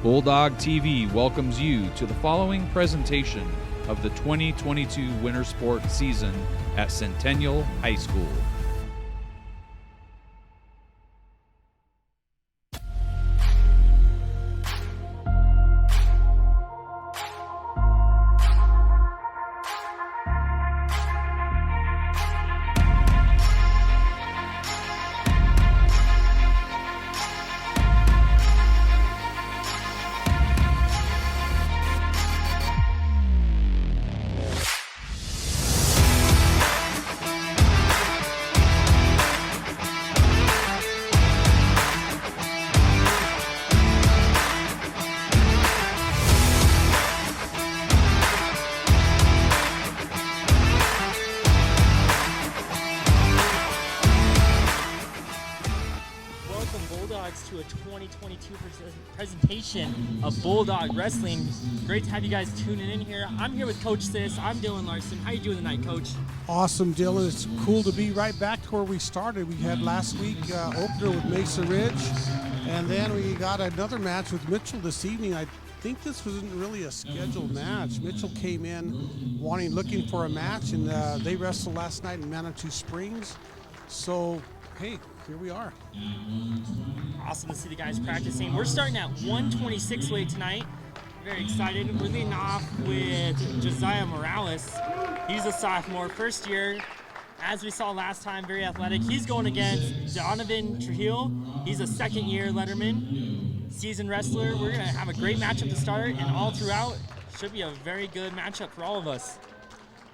Bulldog TV welcomes you to the following presentation of the 2022 Winter Sports season at Centennial High School. To a 2022 presentation of Bulldog Wrestling. Great to have you guys tuning in here. I'm here with Coach Sis. I'm Dylan Larson. How you doing tonight, Coach? Awesome, Dylan. It's cool to be right back to where we started. We had last week opener with Mesa Ridge, and then we got another match with Mitchell this evening. I think this wasn't really a scheduled match. Mitchell came in looking for a match, and they wrestled last night in Manitou Springs. So, hey, here we are. Awesome to see the guys practicing. We're starting at 126 weight tonight. Very excited. We're leading off with Josiah Morales. He's a sophomore, first year. As we saw last time, very athletic. He's going against Donovan Trujillo. He's a second-year letterman, seasoned wrestler. We're going to have a great matchup to start, and all throughout, should be a very good matchup for all of us.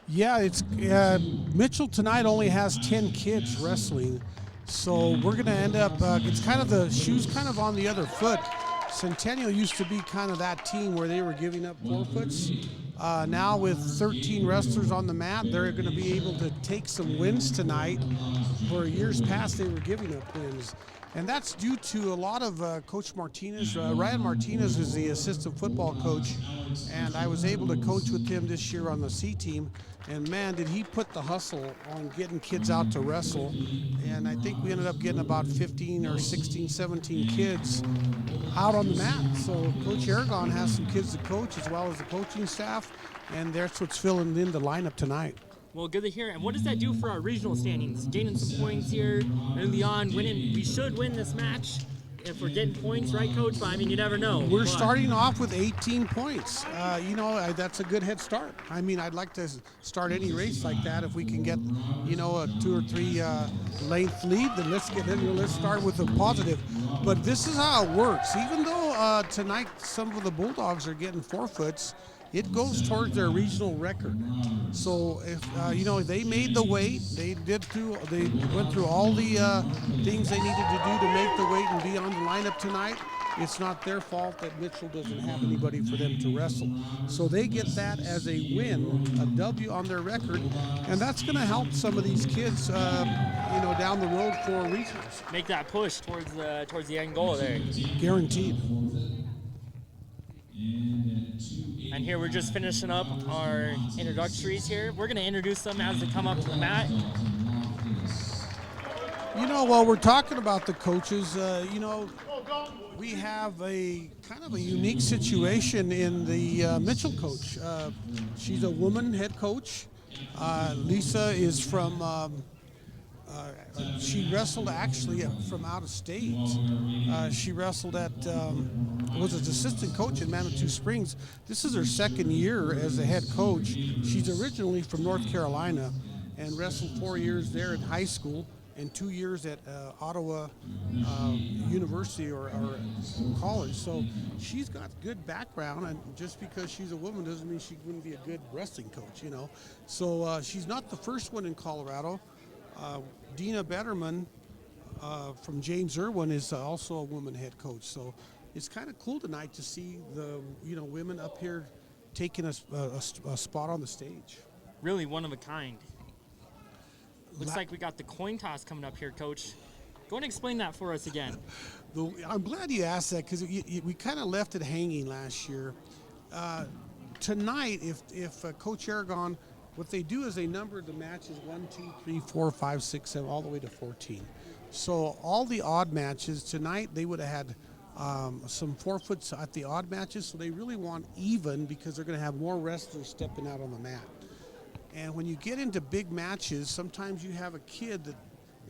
Yeah, it's Mitchell tonight only has 10 kids wrestling. So we're going to end up, it's kind of the shoes kind of on the other foot. Centennial used to be kind of that team where they were giving up forfeits. Now with 13 wrestlers on the mat, they're going to be able to take some wins tonight. For years past, they were giving up wins. And that's due to a lot of Coach Martinez. Ryan Martinez is the assistant football coach, and I was able to coach with him this year on the C team. And man, did he put the hustle on getting kids out to wrestle. And I think we ended up getting about 15 or 16, 17 kids out on the mat. So Coach Aragon has some kids to coach as well as the coaching staff, and that's what's filling in the lineup tonight. Well, good to hear. And what does that do for our regional standings? Gaining some points here early on, winning. We should win this match if we're getting points, right, Coach? But I mean, you never know. We're starting off with 18 points. That's a good head start. I mean, I'd like to start any race like that. If we can get, a 2 or 3 length lead, then let's start with a positive. But this is how it works. Even though tonight some of the Bulldogs are getting forfeits, it goes towards their regional record. So if they made the weight, they went through all the things they needed to do to make the weight and be on the lineup tonight. It's not their fault that Mitchell doesn't have anybody for them to wrestle. So they get that as a win, a W on their record, and that's going to help some of these kids, down the road for regionals. Make that push towards the end goal there. Guaranteed. And here we're just finishing up our introductories here. We're going to introduce them as they come up to the mat. While we're talking about the coaches, we have a kind of a unique situation in the Mitchell coach. She's a woman head coach. Lisa is from she wrestled actually from out of state. She wrestled was an assistant coach in Manitou Springs. This is her second year as a head coach. She's originally from North Carolina and wrestled 4 years there in high school and 2 years at Ottawa University or college. So she's got good background, and just because she's a woman doesn't mean she wouldn't be a good wrestling coach, So she's not the first one in Colorado. Dina Betterman from James Irwin is also a woman head coach. So it's kind of cool tonight to see the women up here taking a spot on the stage. Really one of a kind. Looks like we got the coin toss coming up here, Coach. Go and explain that for us again. I'm glad you asked that because we kind of left it hanging last year. Tonight, if Coach Aragon, what they do is they number the matches 1, 2, 3, 4, 5, 6, 7, all the way to 14. So all the odd matches tonight, they would have had some forfeits at the odd matches, so they really want even because they're going to have more wrestlers stepping out on the mat. And when you get into big matches, sometimes you have a kid that,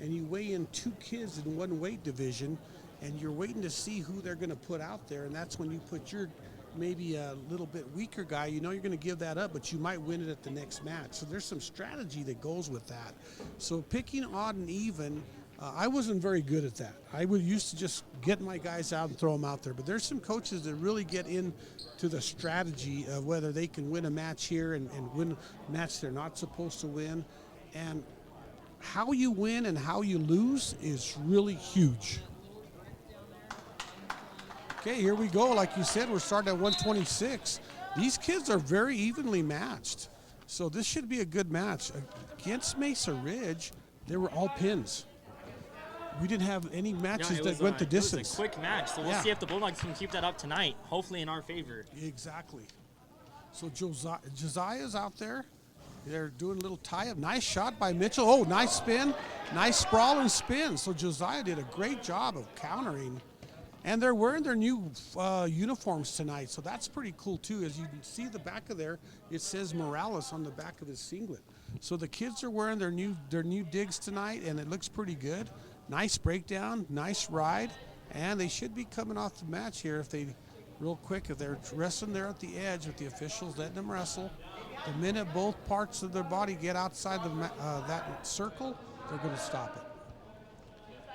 and you weigh in 2 kids in one weight division, and you're waiting to see who they're going to put out there, and that's when you put your maybe a little bit weaker guy. You know you're going to give that up, but you might win it at the next match. So there's some strategy that goes with that. So picking odd and even, I wasn't very good at that. I used to just get my guys out and throw them out there. But there's some coaches that really get into the strategy of whether they can win a match here and win a match they're not supposed to win. And how you win and how you lose is really huge. Okay, here we go. Like you said, we're starting at 126. These kids are very evenly matched. So this should be a good match. Against Mesa Ridge, they were all pins. We didn't have any matches that went the distance. It was a quick match, so we'll see if the Bulldogs can keep that up tonight, hopefully in our favor. Exactly. So Josiah's out there. They're doing a little tie-up. Nice shot by Mitchell. Oh, nice spin. Nice sprawl and spin. So Josiah did a great job of countering. And they're wearing their new uniforms tonight, so that's pretty cool too. As you can see the back of there, it says Morales on the back of his singlet. So the kids are wearing their new digs tonight, and it looks pretty good. Nice breakdown, nice ride, and they should be coming off the match here if they're wrestling there at the edge with the officials letting them wrestle. The minute both parts of their body get outside that circle, they're going to stop it.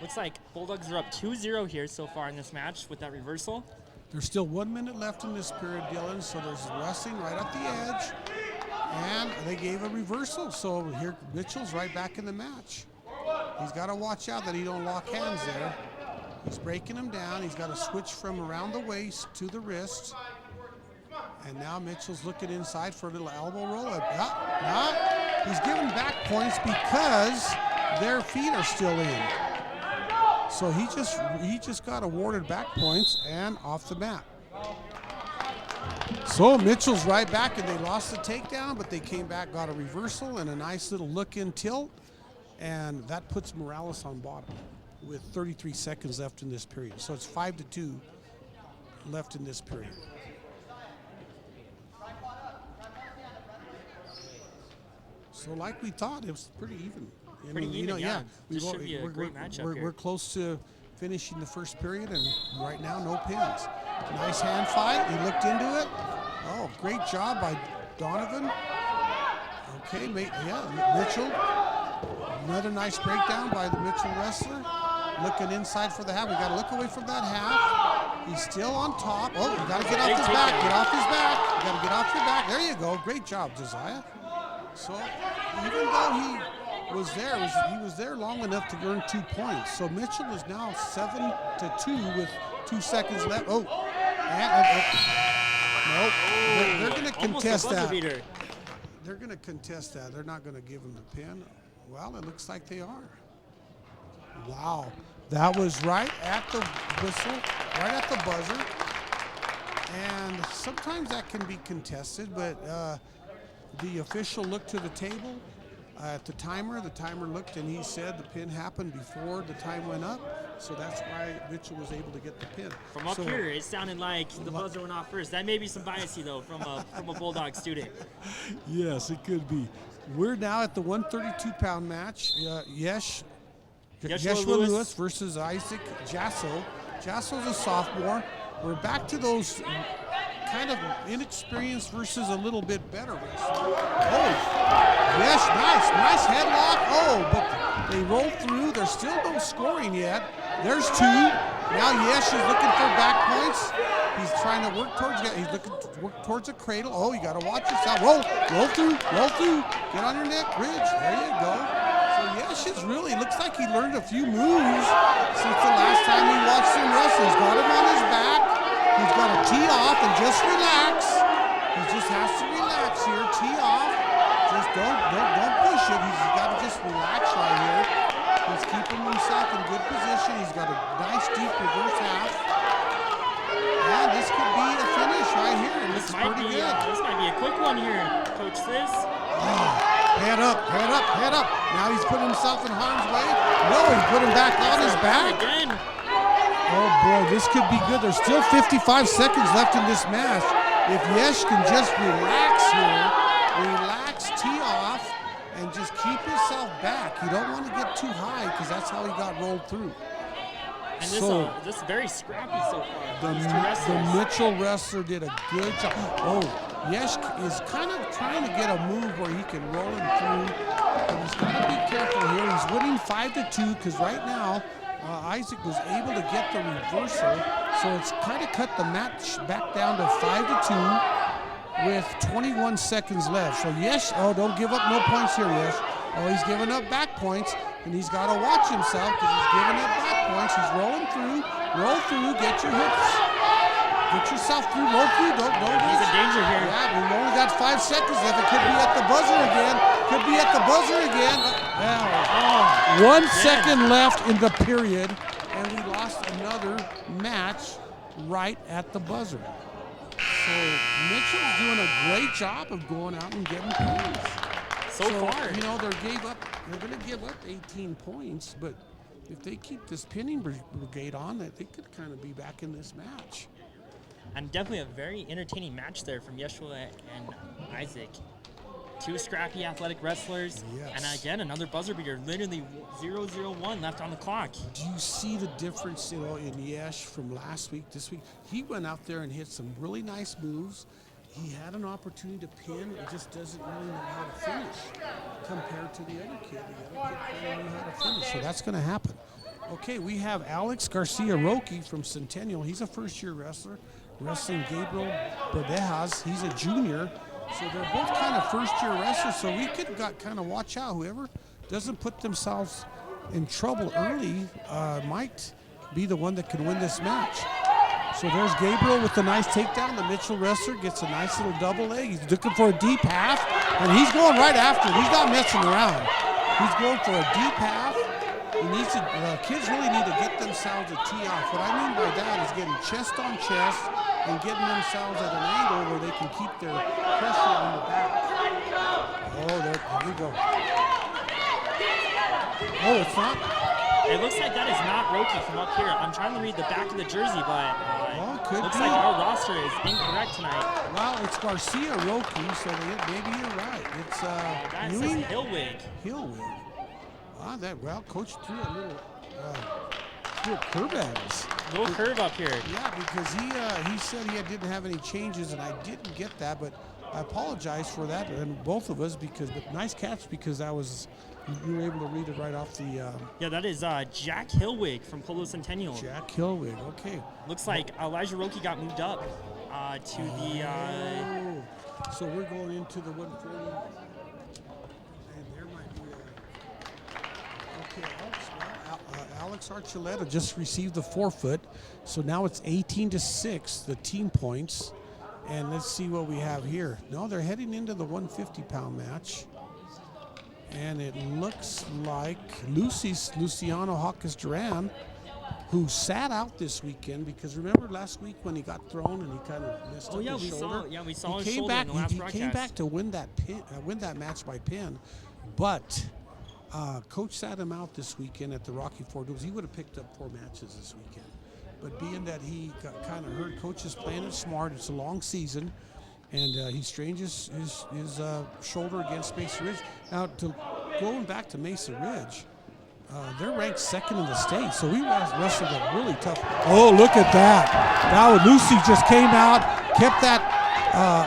Looks like Bulldogs are up 2-0 here so far in this match with that reversal. There's still 1 minute left in this period, Dylan, so there's wrestling right at the edge. And they gave a reversal, so here Mitchell's right back in the match. He's got to watch out that he don't lock hands there. He's breaking him down. He's got to switch from around the waist to the wrist. And now Mitchell's looking inside for a little elbow roll. He's giving back points because their feet are still in. So he just got awarded back points and off the mat. So Mitchell's right back, and they lost the takedown, but they came back, got a reversal and a nice little look-in tilt, and that puts Morales on bottom with 33 seconds left in this period. So it's 5-2 left in this period. So like we thought, it was pretty even. This should be a great matchup here. We're close to finishing the first period, and right now, no pins. Nice hand fight. He looked into it. Oh, great job by Donovan. Okay, Mitchell. Another nice breakdown by the Mitchell wrestler. Looking inside for the half. We got to look away from that half. He's still on top. Oh, you got to get off his back. Get off his back. You got to get off your back. There you go. Great job, Josiah. So even though he was there long enough to earn 2 points. So Mitchell is now 7-2 with 2 seconds left. Oh, nope. They're going to contest that. They're going to contest that. They're not going to give him the pin. Well, it looks like they are. Wow, that was right at the whistle, right at the buzzer. And sometimes that can be contested, but the official looked to the table at the timer. The timer looked, and he said the pin happened before the time went up. So that's why Mitchell was able to get the pin. From up here, it sounded like the buzzer went off first. That may be some biasy, though, from a Bulldog student. Yes, it could be. We're now at the 132-pound match. Yeshua Lewis versus Isaac Jasso. Jasso's a sophomore. We're back to those kind of inexperienced versus a little bit better wrestler. Oh, yes, nice headlock. Oh, but they rolled through. There's still no scoring yet. There's 2. Now Yesh is looking for back points. He's trying to work towards a cradle. Oh, you got to watch yourself. Roll through. Get on your neck, bridge. There you go. So Yesh is really, looks like he learned a few moves since the last time we watched him wrestle. He's got him on his back. He's got to tee off and just relax. He just has to relax here. Tee off. Just don't push it. He's got to just relax right here. He's keeping himself in good position. He's got a nice deep reverse half. And this could be a finish right here. And this might be a quick one here, Coach Sis. Oh, head up. Now he's putting himself in harm's way. No, he put him back on his back. Again. Oh boy, this could be good. There's still 55 seconds left in this match. If Yesh can just relax here, tee off, and just keep himself back. You don't want to get too high because that's how he got rolled through. And this is very scrappy so far. The Mitchell wrestler did a good job. Oh, Yesh is kind of trying to get a move where he can roll him through, but he's got to be careful here. He's winning 5-2 because right now Isaac was able to get the reversal, so it's kind of cut the match back down to 5-2 with 21 seconds left. So Yesh, don't give up no points here, Yesh. Oh, he's giving up back points, and he's got to watch himself because he's giving up back points. He's rolling through. Roll through. Get your hips. Get yourself through. Roll through. Don't. He's in danger here. Yeah, we've only got 5 seconds left. It could be at the buzzer again. Could be at the buzzer again. Well, 1 second left in the period, and we lost another match right at the buzzer. So Mitchell's doing a great job of going out and getting points. So far, you know, they're going to give up 18 points, but if they keep this pinning brigade on, they could kind of be back in this match. And definitely a very entertaining match there from Yeshua and Isaac. 2 scrappy athletic wrestlers. Yes. And again, another buzzer beater. Literally 0:01 left on the clock. Do you see the difference, in Yesh from last week, this week? He went out there and hit some really nice moves. He had an opportunity to pin. He just doesn't really know how to finish compared to the other kid. The other kid really knew how to finish, so that's going to happen. Okay, we have Alex Garcia-Roque from Centennial. He's a first-year wrestler, wrestling Gabriel Bodejas. He's a junior, so they're both kind of first-year wrestlers, so we could kind of watch out. Whoever doesn't put themselves in trouble early might be the one that can win this match. So there's Gabriel with the nice takedown. The Mitchell wrestler gets a nice little double leg. He's looking for a deep half, and he's going right after it. He's not messing around. He's going for a deep half. He needs to. Kids really need to get themselves a tee off. What I mean by that is getting chest on chest and getting themselves at an angle where they can keep their pressure on the back. Oh, there we go. Oh, it's not. It looks like that is not Roque from up here. I'm trying to read the back of the jersey, but looks be. like our roster is incorrect tonight. Well, it's Garcia-Roque, so maybe you're right. It's that says Hillwig. Hillwig. Coach threw a little curve at us. Little curve up here. Yeah, because he said he didn't have any changes, and I didn't get that, but I apologize for that, and both of us, but nice catch because you were able to read it right off the... Yeah, that is Jack Hillwig from Polo Centennial. Jack Hillwig, okay. Looks like Elijah Roque got moved up to the... So we're going into the 140. And there might be Alex Archuleta just received the forfeit. So now it's 18-6, the team points. And let's see what we have here. No, they're heading into the 150-pound match. And it looks like Luciano Hawkins Duran, who sat out this weekend because remember last week when he got thrown and he kind of missed his shoulder? We saw his shoulder in the last broadcast. He came back to win that match by pin, but Coach sat him out this weekend at the Rocky Ford Duels. He would have picked up 4 matches this weekend. But being that he got kind of hurt, Coach is playing it smart. It's a long season. And he strained his shoulder against Mesa Ridge. Now, going back to Mesa Ridge, they're ranked 2nd in the state, so we wrestled a really tough. Oh, look at that. Now Lucy just came out, kept that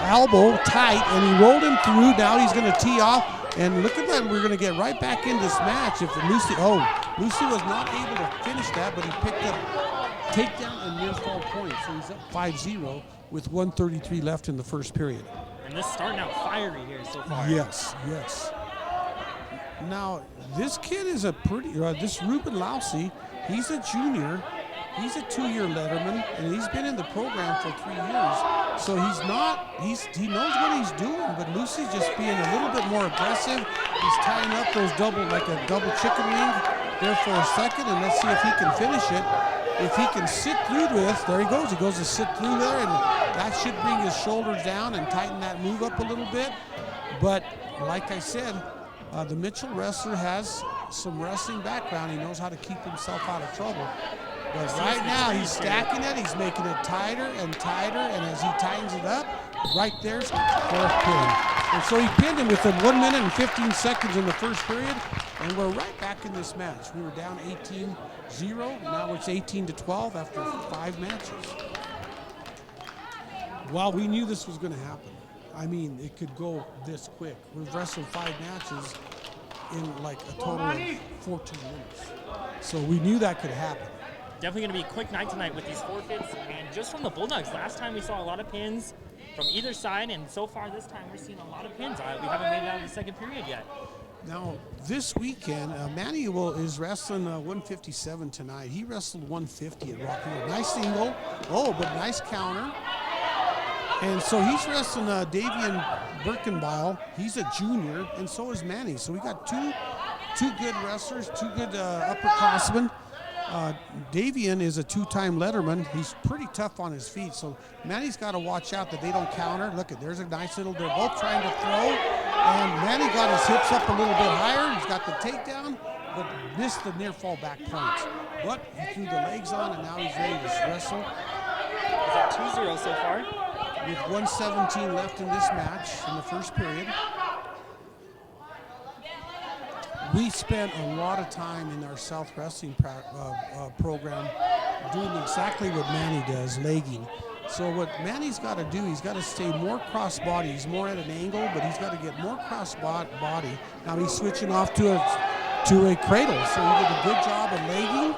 elbow tight, and he rolled him through. Now he's going to tee off, and look at that. We're going to get right back in this match. If Lucy was not able to finish that, but he picked up takedown and near fall point, so he's up 5-0. With 1:33 left in the first period. And this starting out fiery here so far. Yes. Now, this kid is this Ruben Lousy, he's a junior. He's a 2-year letterman, and he's been in the program for 3 years. So he knows what he's doing, but Lucy's just being a little bit more aggressive. He's tying up those double chicken wing there for a second, and let's see if he can finish it. If he can sit through this, there he goes. He goes to sit through there, and that should bring his shoulders down and tighten that move up a little bit. But like I said, the Mitchell wrestler has some wrestling background. He knows how to keep himself out of trouble. But right now he's stacking it, he's making it tighter and tighter, and as he tightens it up, right there's fourth pin. And so he pinned him within 1 minute and 15 seconds in the first period, and we're right back in this match. We were down 18-0, now it's 18-12 after 5 matches. Well, we knew this was going to happen. I mean, it could go this quick. We've wrestled 5 matches in like a total of 14 minutes. So we knew that could happen. Definitely going to be a quick night tonight with these forfeits. And just from the Bulldogs, last time we saw a lot of pins from either side, and so far this time we're seeing a lot of pins. We haven't made it out of the second period yet. Now, this weekend, Manny is wrestling 157 tonight. He wrestled 150 at Rocky Hill. Nice single. Oh, but nice counter. And so he's wrestling Davian Birkenbile. He's a junior, and so is Manny. So we got two good wrestlers, 2 good upperclassmen. Davian is a 2-time letterman. He's pretty tough on his feet, so Manny's got to watch out that they don't counter. Look, there's a nice little, they're both trying to throw, and Manny got his hips up a little bit higher. He's got the takedown, but missed the near fall back punch. But he threw the legs on, and now he's ready to wrestle. Is that 2-0 so far? With 1:17 left in this match in the first period. We spent a lot of time in our South Wrestling program doing exactly what Manny does, legging. So what Manny's got to do, he's got to stay more cross-body. He's more at an angle, but he's got to get more cross-body. Now he's switching off to a cradle, so he did a good job of legging,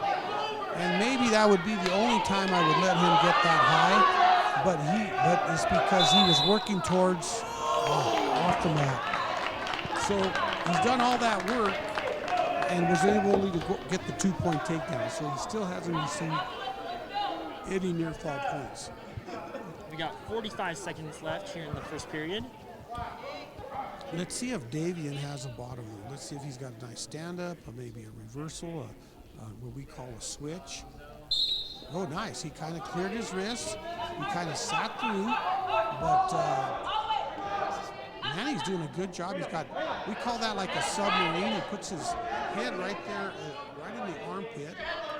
and maybe that would be the only time I would let him get that high. But it's because he was working towards off the mat. So he's done all that work and was able to get the 2-point takedown. So he still hasn't received any near fall points. We got 45 seconds left here in the first period. Let's see if Davian has a bottom move. Let's see if he's got a nice stand-up, or maybe a reversal, what we call a switch. Oh, nice. He kind of cleared his wrist. He kind of sat through, but Manny's doing a good job. He's got, we call that like a submarine. He puts his head right there, right in the armpit,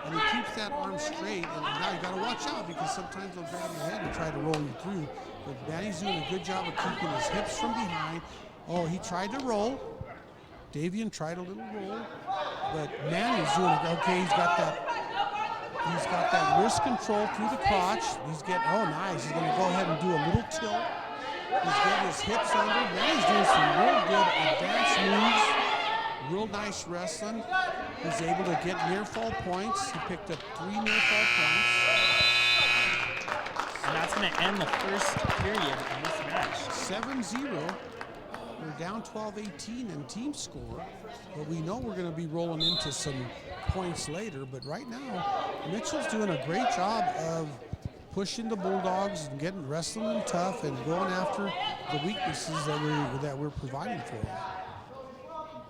and he keeps that arm straight. And now you got to watch out because sometimes they'll grab your head and try to roll you through. But Manny's doing a good job of keeping his hips from behind. Oh, he tried to roll. Davian tried a little roll, but Manny's doing it. Okay, he's got that wrist control through the crotch. He's getting, oh nice, he's gonna go ahead and do a little tilt. He's getting his hips under. Manny's doing some real good advanced moves. Real nice wrestling. He's able to get near fall points. He picked up 3 near fall points. And that's gonna end the first period of this match. 7-0. We're down 12-18 in team score, but we know we're going to be rolling into some points later. But right now, Mitchell's doing a great job of pushing the Bulldogs and getting wrestling them tough and going after the weaknesses that we're providing for them.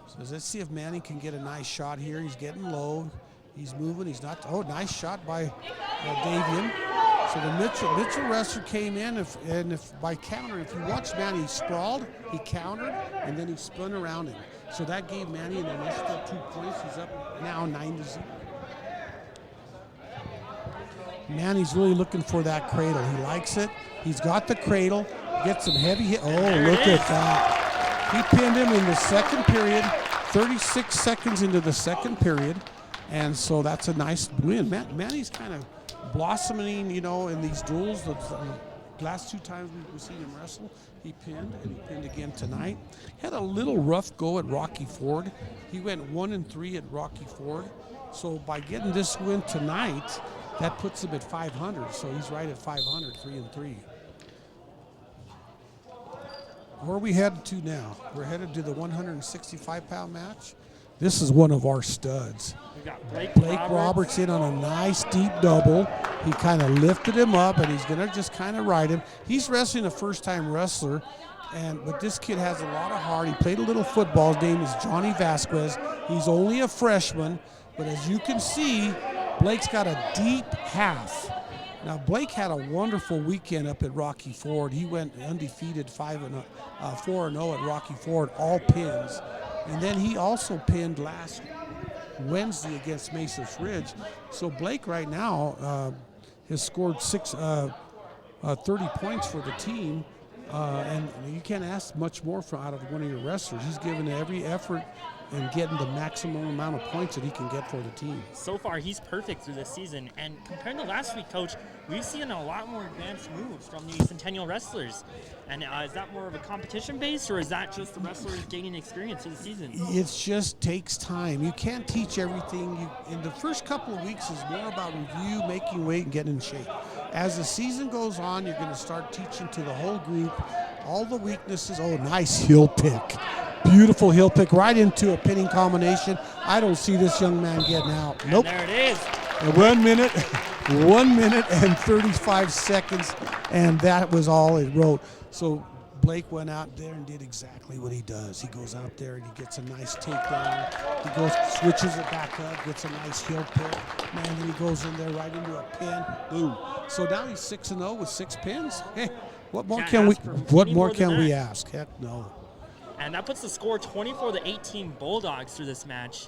So let's see if Manny can get a nice shot here. He's getting low. He's moving. He's not. Oh, nice shot by Davian. So the Mitchell wrestler came in, if by counter, if you watch Manny, he sprawled, he countered, and then he spun around him. So that gave Manny an initial 2 points. He's up now 9-0. Manny's really looking for that cradle. He likes it. He's got the cradle. Gets some heavy hit. Oh, look at that. He pinned him in the second period, 36 seconds into the second period. And so that's a nice win. Manny's kind of blossoming, you know, in these duels. The last 2 times we've seen him wrestle, he pinned, and he pinned again tonight. Had a little rough go at Rocky Ford. He went 1-3 at Rocky Ford. So by getting this win tonight, that puts him at 500. So he's right at 500, 3-3. Where are we headed to now? We're headed to the 165-pound match. This is one of our studs. We got Blake Roberts in on a nice deep double. He kind of lifted him up, and he's going to just kind of ride him. He's wrestling a first-time wrestler, but this kid has a lot of heart. He played a little football. His name is Johnny Vasquez. He's only a freshman, but as you can see, Blake's got a deep half. Now, Blake had a wonderful weekend up at Rocky Ford. He went undefeated 4-0 at Rocky Ford, all pins. And then he also pinned last Wednesday against Mesas Ridge. So Blake right now has scored 30 points for the team. And you can't ask much more out of one of your wrestlers. He's given every effort and getting the maximum amount of points that he can get for the team. So far, he's perfect through this season. And compared to last week, Coach, we've seen a lot more advanced moves from the Centennial wrestlers. And is that more of a competition base, or is that just the wrestlers gaining experience through the season? It just takes time. You can't teach everything. In the first couple of weeks is more about review, making weight, and getting in shape. As the season goes on, you're going to start teaching to the whole group all the weaknesses. Oh, nice heel pick. Beautiful heel pick right into a pinning combination. I don't see this young man getting out. Nope. And there it is. And 1 minute and 35 seconds, and that was all it wrote. So Blake went out there and did exactly what he does. He goes out there and he gets a nice takedown. He goes, switches it back up, gets a nice heel pick. Man, then he goes in there right into a pin. Boom. So now he's 6-0 with 6 pins. Hey, what more can we ask? Heck no. And that puts the score 24-18 Bulldogs through this match.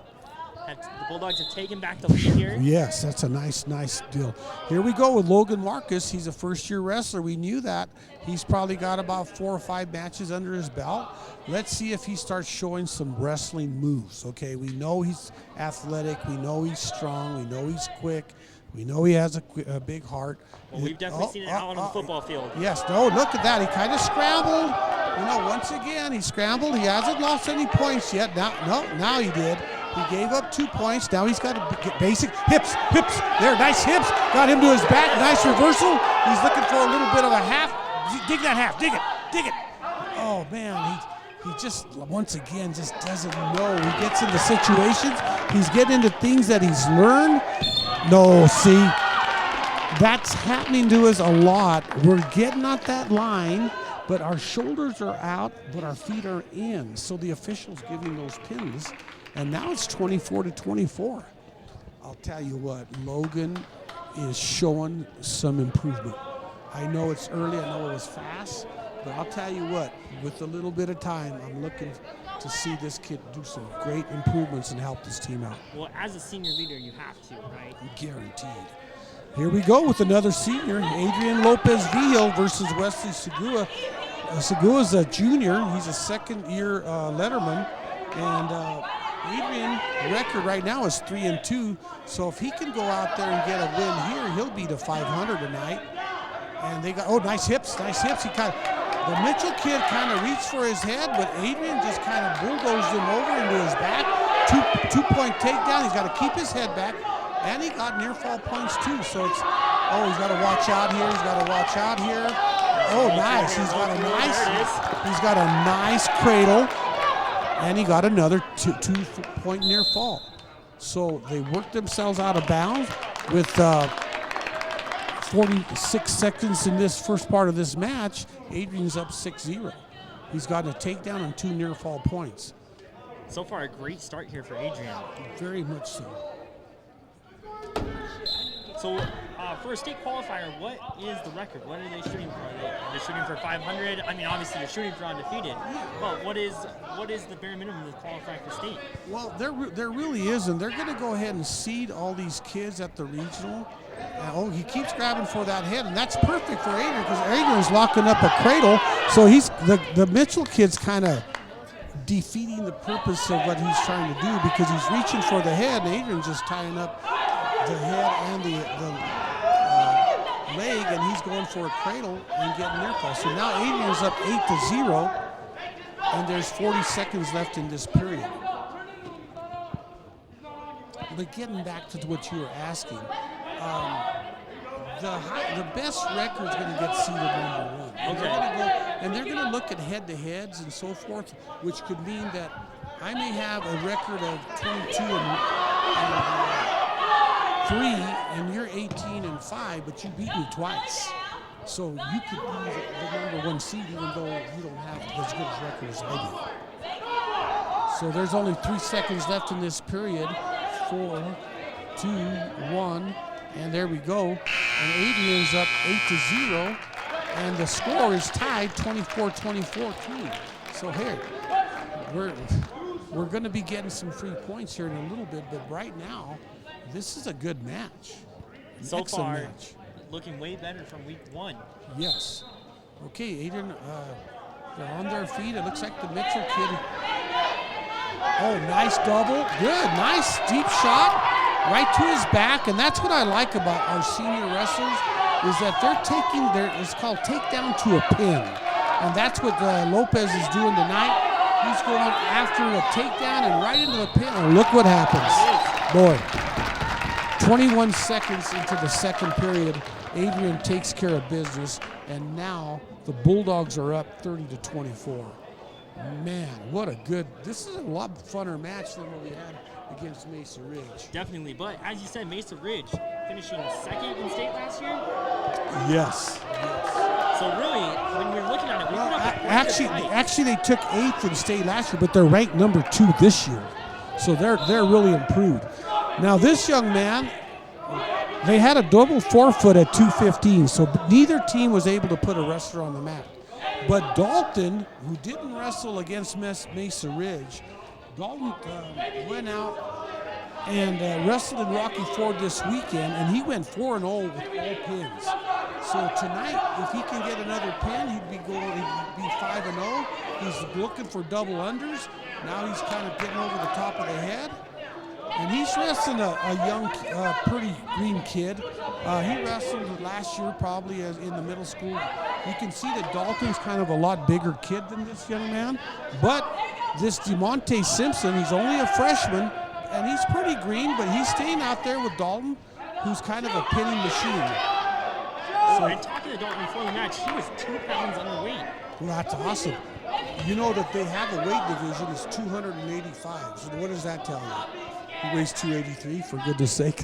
The Bulldogs have taken back the lead here. Yes, that's a nice deal. Here we go with Logan Marcus. He's a first-year wrestler. We knew that. He's probably got about 4 or 5 matches under his belt. Let's see if he starts showing some wrestling moves. Okay, we know he's athletic. We know he's strong. We know he's quick. We know he has a big heart. Well, we've definitely seen it out on the football field. Yes. No, look at that. He kind of scrambled. Once again, he scrambled. He hasn't lost any points yet. Now he did. He gave up 2 points. Now he's got to get basic hips. There, nice hips. Got him to his back. Nice reversal. He's looking for a little bit of a half. Dig that half. Dig it. Oh, man. He just, once again, just doesn't know. He gets into situations. He's getting into things that he's learned. No, see, that's happening to us a lot. We're getting out that line, but our shoulders are out, but our feet are in. So the official's giving those pins, and now it's 24-24. I'll tell you what, Logan is showing some improvement. I know it's early, I know it was fast, but I'll tell you what, with a little bit of time, I'm looking to see this kid do some great improvements and help this team out. Well, as a senior leader, you have to, right? Guaranteed. Here we go with another senior, Adrian Lopez Vigil versus Wesley Segura. Segua's a junior. He's a second-year letterman, and Adrian's record right now is 3-2. So if he can go out there and get a win here, he'll be to 500 tonight. And they got nice hips. The Mitchell kid kind of reached for his head, but Adrian just kind of bulldozed him over into his back. Two-point takedown. He's got to keep his head back, and he got near fall points too. So it's he's got to watch out here. Oh, nice. He's got a nice cradle, and he got another two-point near fall. So they worked themselves out of bounds with 46 seconds in this first part of this match. Adrian's up 6-0. He's gotten a takedown and 2 near fall points. So far, a great start here for Adrian. Very much so. So, for a state qualifier, what is the record? What are they shooting for? Are they shooting for 500? I mean, obviously, you're shooting for undefeated. But what is the bare minimum to qualify for state? Well, there really isn't. They're going to go ahead and seed all these kids at the regional. He keeps grabbing for that head, and that's perfect for Adrian because Adrian's locking up a cradle. So he's the Mitchell kid's kind of defeating the purpose of what he's trying to do because he's reaching for the head, and Adrian's just tying up the head and the leg, and he's going for a cradle and getting near fall. So now Adrian's up 8-0, and there's 40 seconds left in this period. But getting back to what you were asking, the best record is going to get seeded number 1. And they're going to look at head-to-heads and so forth, which could mean that I may have a record of 22-3, and you're 18-5, but you beat me twice. So you could be the number 1 seed even though you don't have as good a record as I do. So there's only 3 seconds left in this period. 4, 2, 1, and there we go. And Adrian's up 8-0, and the score is tied 24-24 too. So here, we're going to be getting some free points here in a little bit, but right now, this is a good match. So far, looking way better from week 1. Yes. Okay, Adrian, they're on their feet. It looks like the Mitchell kid. Oh, nice double. Good, nice deep shot right to his back. And that's what I like about our senior wrestlers is that they're taking it's called takedown to a pin. And that's what Lopez is doing tonight. He's going after a takedown and right into the pin. And look what happens. Boy, 21 seconds into the second period, Adrian takes care of business. And now the Bulldogs are up 30-24. Man, what a good, this is a lot funner match than what we had against Mesa Ridge. Definitely, but as you said, Mesa Ridge finishing second in state last year? Yes. So really, when we're looking at it, we actually they took 8th in state last year, but they're ranked number 2 this year. So they're really improved. Now this young man, they had a double forefoot at 215, so neither team was able to put a wrestler on the mat. But Dalton, who didn't wrestle against Mesa Ridge, Dalton went out and wrestled in Rocky Ford this weekend, and he went 4-0 with all pins. So tonight, if he can get another pin, he'd be 5-0. He's looking for double unders. Now he's kind of getting over the top of the head. And he's wrestling a young, pretty green kid. He wrestled last year probably in the middle school. You can see that Dalton's kind of a lot bigger kid than this young man. But this DeMonte Simpson, he's only a freshman, and he's pretty green, but he's staying out there with Dalton, who's kind of a pinning machine. So, and talking to Dalton before the match, he was 2 pounds underweight. Well, that's awesome. You know that they have a weight division, it's 285. So what does that tell you? He weighs 283, for goodness sake.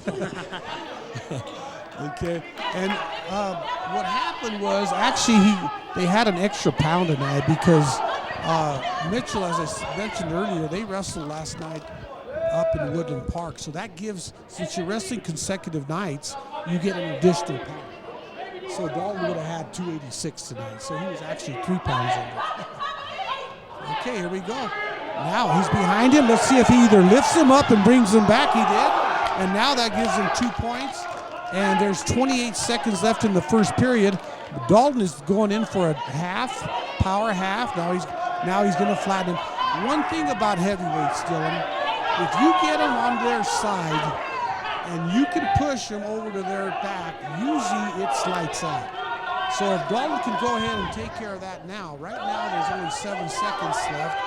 Okay, and what happened was actually they had an extra pound tonight because Mitchell, as I mentioned earlier, they wrestled last night up in Woodland Park. So that gives, since you're wrestling consecutive nights, you get an additional pound. So Dalton would have had 286 tonight. So he was actually 3 pounds under. Okay, here we go. Now he's behind him. Let's see if he either lifts him up and brings him back. He did. And now that gives him 2 points. And there's 28 seconds left in the first period. Dalton is going in for a half, power half. Now he's going to flatten him. One thing about heavyweights, Dylan, if you get them on their side and you can push them over to their back, usually it's lights out. So if Dalton can go ahead and take care of that now, right now there's only 7 seconds left.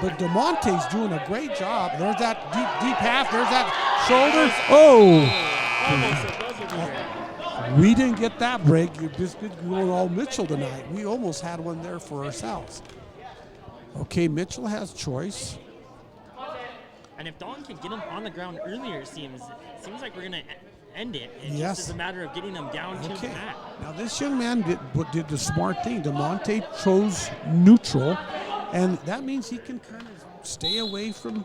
But DeMonte's doing a great job. There's that deep half. There's that shoulder. Oh! We didn't get that break. You're just going all Mitchell tonight. We almost had one there for ourselves. Okay, Mitchell has choice. And if Dalton can get him on the ground earlier, it seems like we're going to end it. It yes. just is a matter of getting them down to the mat. Now this young man did the smart thing. DeMonte chose neutral, and that means he can kind of stay away from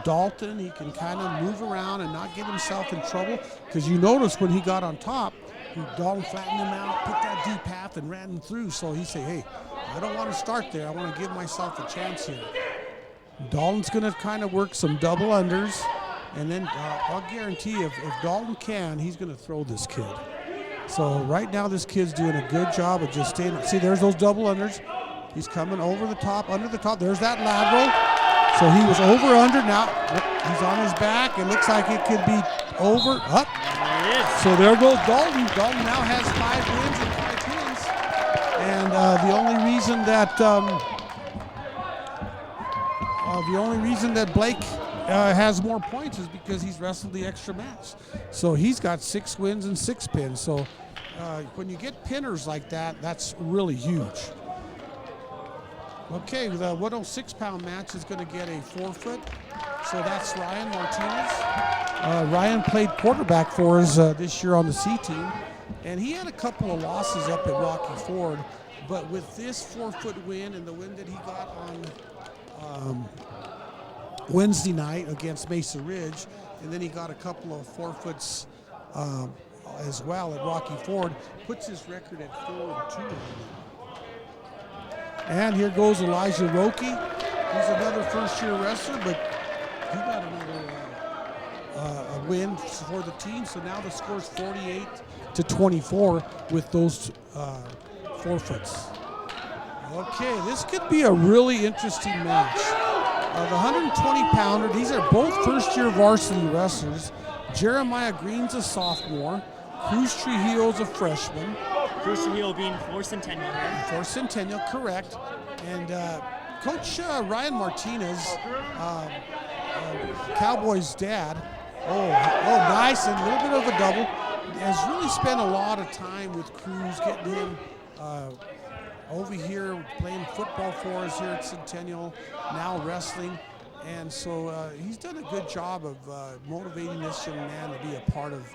Dalton. He can kind of move around and not get himself in trouble, because you notice when he got on top, Dalton flattened him out, put that deep path and ran him through. So he said, hey, I don't want to start there. I want to give myself a chance here. Dalton's going to kind of work some double unders, and then I'll guarantee you, if Dalton can, he's going to throw this kid. So right now this kid's doing a good job of just staying. See, there's those double unders. He's coming over the top, under the top. There's that lateral. So he was over, under. Now he's on his back. It looks like it could be over, up. So there goes Dalton. Dalton now has 5 wins and 5 pins. And the only reason that Blake has more points is because he's wrestled the extra match. So he's got 6 wins and 6 pins. So when you get pinners like that, that's really huge. Okay, the 106-pound match is going to get a 4-foot. So that's Ryan Martinez. Ryan played quarterback for us this year on the C team. And he had a couple of losses up at Rocky Ford. But with this 4-foot win and the win that he got on Wednesday night against Mesa Ridge, and then he got a couple of 4-foots as well at Rocky Ford, puts his record at 4-2. And here goes Elijah Roki. He's another first-year wrestler, but he got another a win for the team. So now the score's 48-24 with those forfeits. Okay, this could be a really interesting match. The 120-pounder, these are both first-year varsity wrestlers. Jeremiah Green's a sophomore. Cruz Trujillo's a freshman. Cruz Trujillo being for Centennial here. For Centennial, correct. And Coach Ryan Martinez, Cowboys' dad, oh, nice, and a little bit of a double, has really spent a lot of time with Cruz, getting him over here playing football for us here at Centennial, now wrestling. And so he's done a good job of motivating this young man to be a part of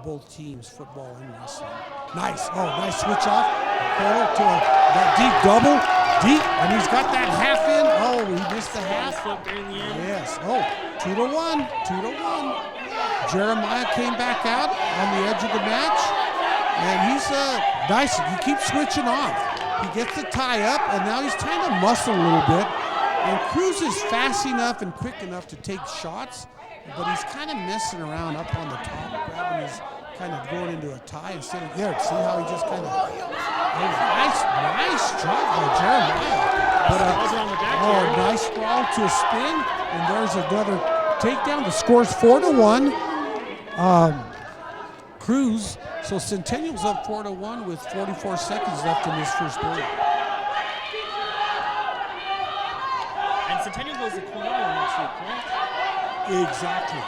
both teams, football and wrestling. Nice, nice switch off. To that deep double, deep, and he's got that half in. Oh, he missed the half. Yes, 2-1, 2-1. Jeremiah came back out on the edge of the match, and he's nice. He keeps switching off. He gets the tie up, and now he's trying to muscle a little bit. And Cruz is fast enough and quick enough to take shots, but he's kind of messing around up on the top, grabbing his, kind of going into a tie instead of there. See how he just kind of, nice job by Jeremiah. But nice sprawl to a spin, and there's another takedown. The score's 4-1. Cruz, so Centennial's up 4-1 with 44 seconds left in this first period. And Centennial goes to Coronado next week, correct? Exactly.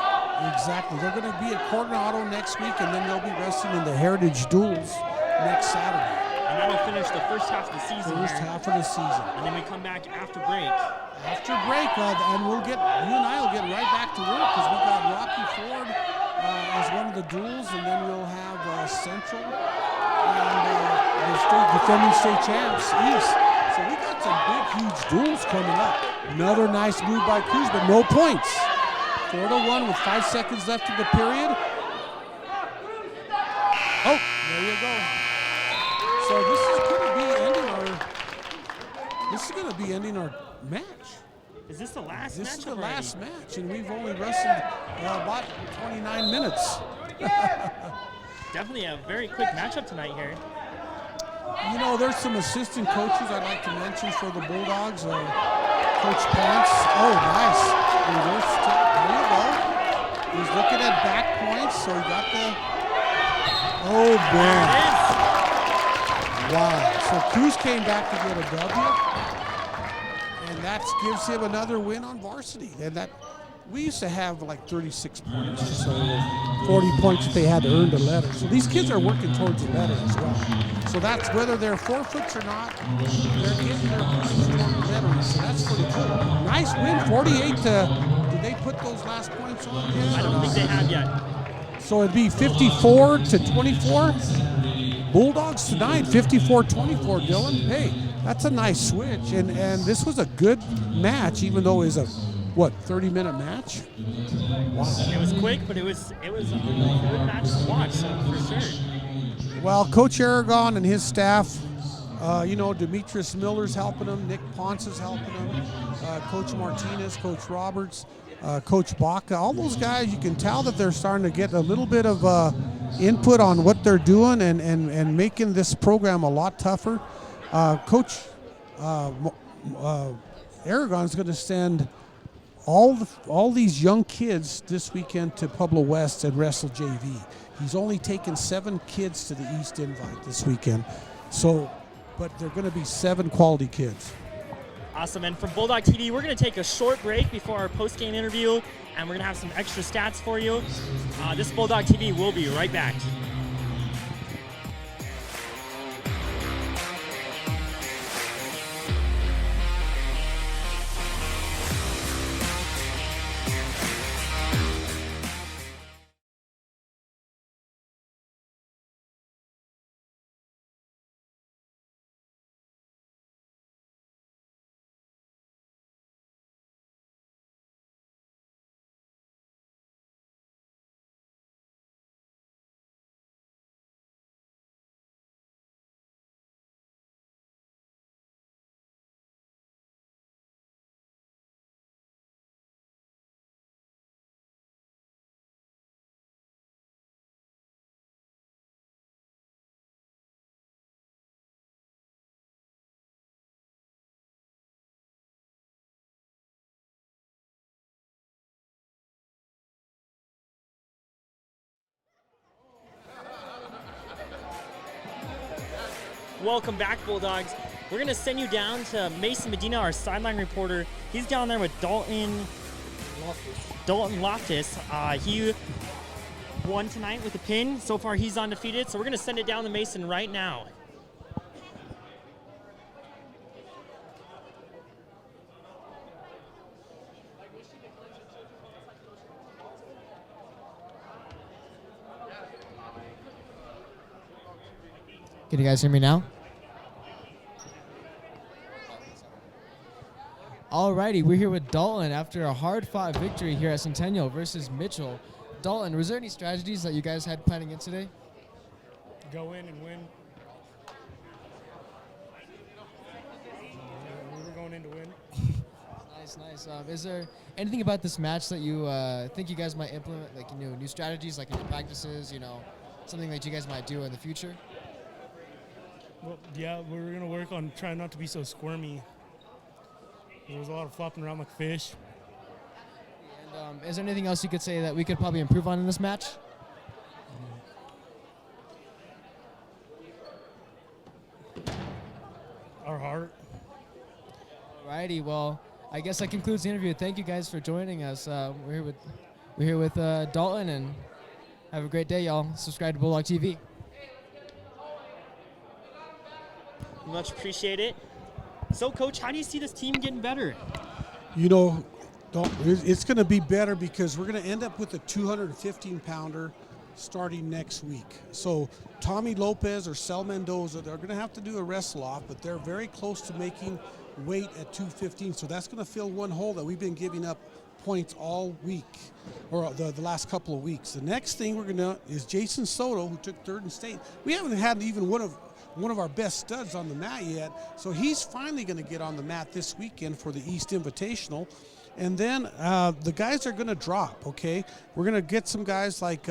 They're going to be at Coronado next week, and then they'll be wrestling in the Heritage Duels next Saturday. And that'll finish the first half of the season. Half of the season. And then we come back after break. And you and I will get right back to work, because we got Rocky Ford as one of the duels, and then we'll have Central and the defending state champs, East. So we got some big, huge duels coming up. Another nice move by Cruz, but no points. 4-1 with 5 seconds left in the period. Oh, there you go. So this is going to be ending our match. Is this the last match? This is the last match, and we've only wrestled about 29 minutes. Definitely a very quick matchup tonight here. You know, there's some assistant coaches I'd like to mention for the Bulldogs. Coach Pants. Oh, nice. There you go. He's looking at back points, so he got the... Oh, man. Wow. So Cruz came back to get a W. And that gives him another win on varsity. And that we used to have like 36 points or so, 40 points that they had to earn the letter. So these kids are working towards the letter as well. So that's whether they're forfeits or not, they're getting their points toward the letter. So that's pretty cool. Nice win, 48 to, did they put those last points on yet? I don't think they have yet. So it'd be 54-24. Bulldogs tonight, 54-24, Dylan. Hey, that's a nice switch. And this was a good match, even though it was a, 30-minute match? Wow. It was quick, but it was a good match to watch, so for sure. Well, Coach Aragon and his staff, Demetrius Miller's helping him, Nick Ponce is helping him, Coach Martinez, Coach Roberts, Coach Baca, all those guys, you can tell that they're starting to get a little bit of input on what they're doing and making this program a lot tougher. Coach Aragon's going to send all these young kids this weekend to Pueblo West and wrestle JV. He's only taken 7 kids to the East Invite this weekend. So, but they're going to be 7 quality kids. Awesome. And from Bulldog TV, we're going to take a short break before our post-game interview, and we're going to have some extra stats for you. This Bulldog TV will be right back. Welcome back, Bulldogs. We're going to send you down to Mason Medina, our sideline reporter. He's down there with Dalton Loftus. He won tonight with a pin. So far, he's undefeated. So we're going to send it down to Mason right now. Can you guys hear me now? Alrighty, we're here with Dalton after a hard-fought victory here at Centennial versus Mitchell. Dalton, was there any strategies that you guys had planning in today? Go in and win. We were going in to win. Nice. Is there anything about this match that you think you guys might implement, like new strategies, like in your practices, something that you guys might do in the future? Well, yeah, we were going to work on trying not to be so squirmy. There was a lot of flopping around like fish. And is there anything else you could say that we could probably improve on in this match? Our heart. Alrighty, well, I guess that concludes the interview. Thank you guys for joining us. We're here with Dalton, and have a great day, y'all. Subscribe to Bulldog TV. Much appreciate it. So, Coach, how do you see this team getting better? It's going to be better because we're going to end up with a 215-pounder starting next week. So Tommy Lopez or Sel Mendoza, they're going to have to do a wrestle-off, but they're very close to making weight at 215. So that's going to fill one hole that we've been giving up points all week, or the last couple of weeks. The next thing we're going to is Jason Soto, who took third in state. We haven't had even one of our best studs on the mat yet, so he's finally going to get on the mat this weekend for the East Invitational. And then the guys are going to drop, okay? We're going to get some guys like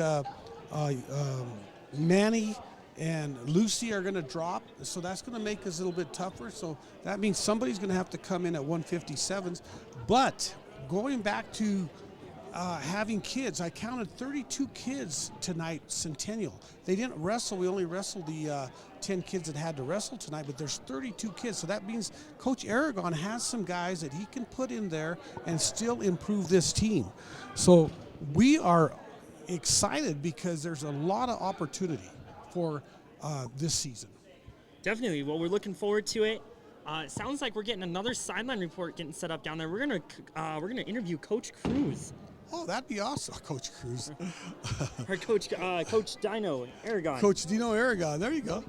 Manny and Lucy are going to drop, so that's going to make us a little bit tougher. So that means somebody's going to have to come in at 157s. But going back to having kids, I counted 32 kids tonight, Centennial. They didn't wrestle. We only wrestled the 10 kids that had to wrestle tonight, but there's 32 kids. So that means Coach Aragon has some guys that he can put in there and still improve this team. So we are excited because there's a lot of opportunity for this season. Definitely. Well, we're looking forward to it. It sounds like we're getting another sideline report getting set up down there. We're gonna interview Coach Cruz. Oh, that'd be awesome, Coach Cruz. Or Coach Dino Aragon. Coach Dino Aragon. There you go.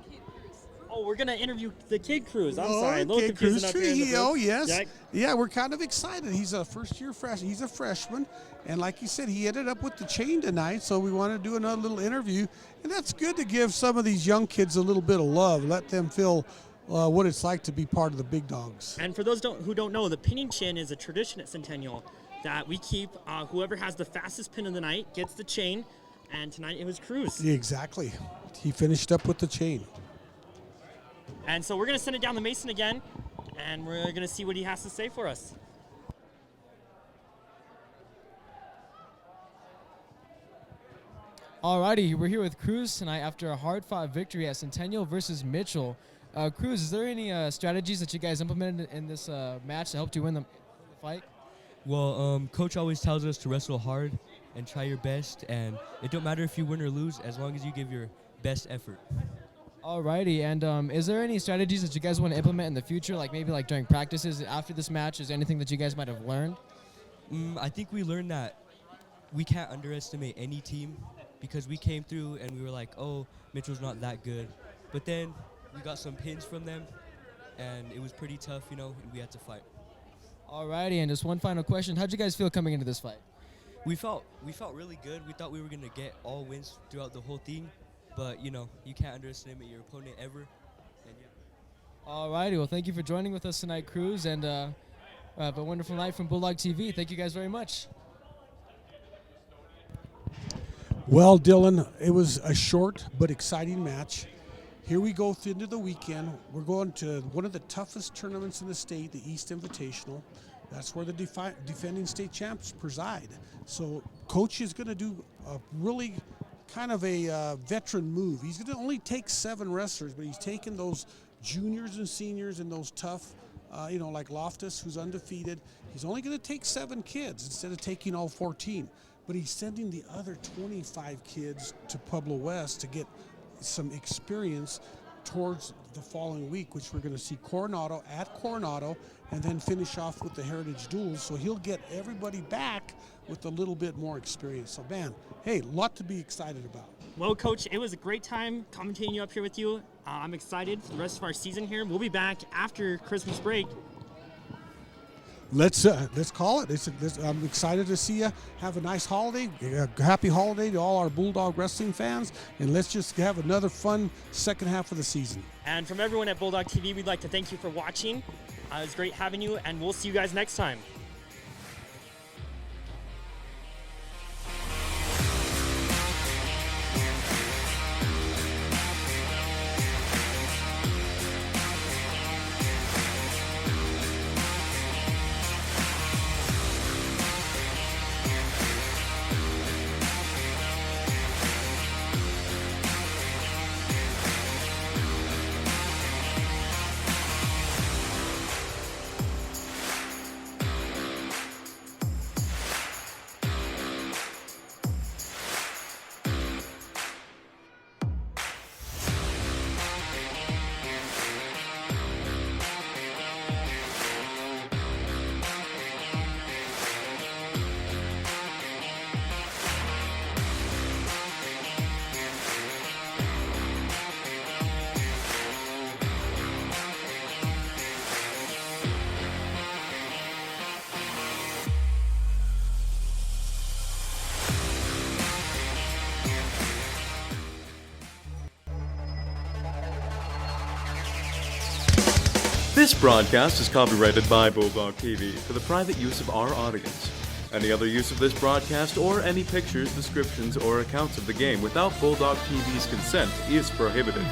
Oh, we're gonna interview the kid Cruz. I'm sorry, a little Kid confusing Cruz up here in the Trujillo, booth. yes. Yeah, we're kind of excited. He's a first-year freshman. He's a freshman, and like you said, he ended up with the chain tonight. So we want to do another little interview, and that's good to give some of these young kids a little bit of love. Let them feel what it's like to be part of the big dogs. And for those who don't know, the pinning chin is a tradition at Centennial that we keep. Whoever has the fastest pin of the night gets the chain, and tonight it was Cruz. Yeah, exactly. He finished up with the chain. And so we're going to send it down to Mason again, and we're going to see what he has to say for us. Alrighty, we're here with Cruz tonight after a hard-fought victory at Centennial versus Mitchell. Cruz, is there any strategies that you guys implemented in this match that helped you win the fight? Well, Coach always tells us to wrestle hard and try your best, and it don't matter if you win or lose as long as you give your best effort. Alrighty, and is there any strategies that you guys want to implement in the future, like maybe like during practices after this match? Is there anything that you guys might have learned? I think we learned that we can't underestimate any team because we came through and we were like, oh, Mitchell's not that good. But then we got some pins from them, and it was pretty tough, and we had to fight. Alrighty, and just one final question. How'd you guys feel coming into this fight? We felt really good. We thought we were going to get all wins throughout the whole thing. But, you can't underestimate your opponent ever. And yeah. Alrighty, well, thank you for joining with us tonight, Cruz, and have a wonderful night from Bulldog TV. Thank you guys very much. Well, Dylan, it was a short but exciting match. Here we go into the weekend. We're going to one of the toughest tournaments in the state, the East Invitational. That's where the defending state champs preside. So Coach is going to do a really kind of a veteran move. He's going to only take 7 wrestlers, but he's taken those juniors and seniors and those tough, like Loftus, who's undefeated. He's only going to take 7 kids instead of taking all 14. But he's sending the other 25 kids to Pueblo West to get some experience towards the following week, which we're going to see Coronado at Coronado, and then finish off with the Heritage Duels. So he'll get everybody back with a little bit more experience. So, man, hey, a lot to be excited about. Well, Coach, it was a great time commentating you up here with you. I'm excited for the rest of our season here. We'll be back after Christmas break. Let's call it. I'm excited to see you. Have a nice holiday. Happy holiday to all our Bulldog Wrestling fans. And let's just have another fun second half of the season. And from everyone at Bulldog TV, we'd like to thank you for watching. It was great having you, and we'll see you guys next time. This broadcast is copyrighted by Bulldog TV for the private use of our audience. Any other use of this broadcast or any pictures, descriptions, or accounts of the game without Bulldog TV's consent is prohibited.